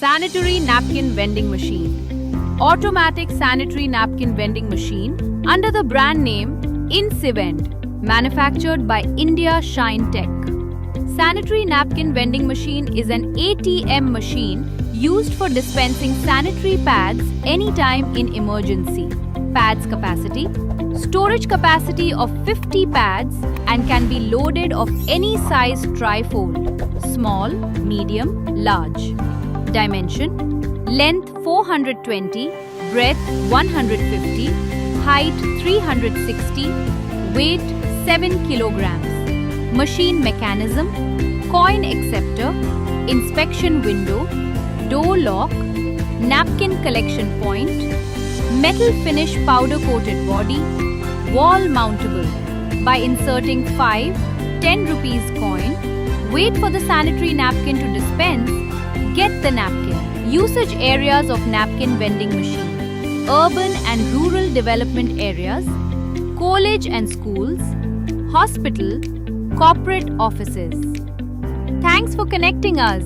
Sanitary napkin vending machine. Automatic sanitary napkin vending machine under the brand name Incivend, manufactured by India Shine Tech. Sanitary napkin vending machine is an ATM machine used for dispensing sanitary pads anytime in emergency. Pads capacity: storage capacity of 50 pads and can be loaded of any size trifold: small, medium, large. Dimension: length 420, breadth 150, height 360, weight 7 kilograms. Machine mechanism: coin acceptor, inspection window, door lock, napkin collection point, metal finish powder coated body, wall mountable. By inserting 5, 10 rupees coin, wait for the sanitary napkin to dispense, get the napkin. Usage areas of napkin vending machine: urban and rural development areas, college and schools, hospital, corporate offices. Thanks for connecting us.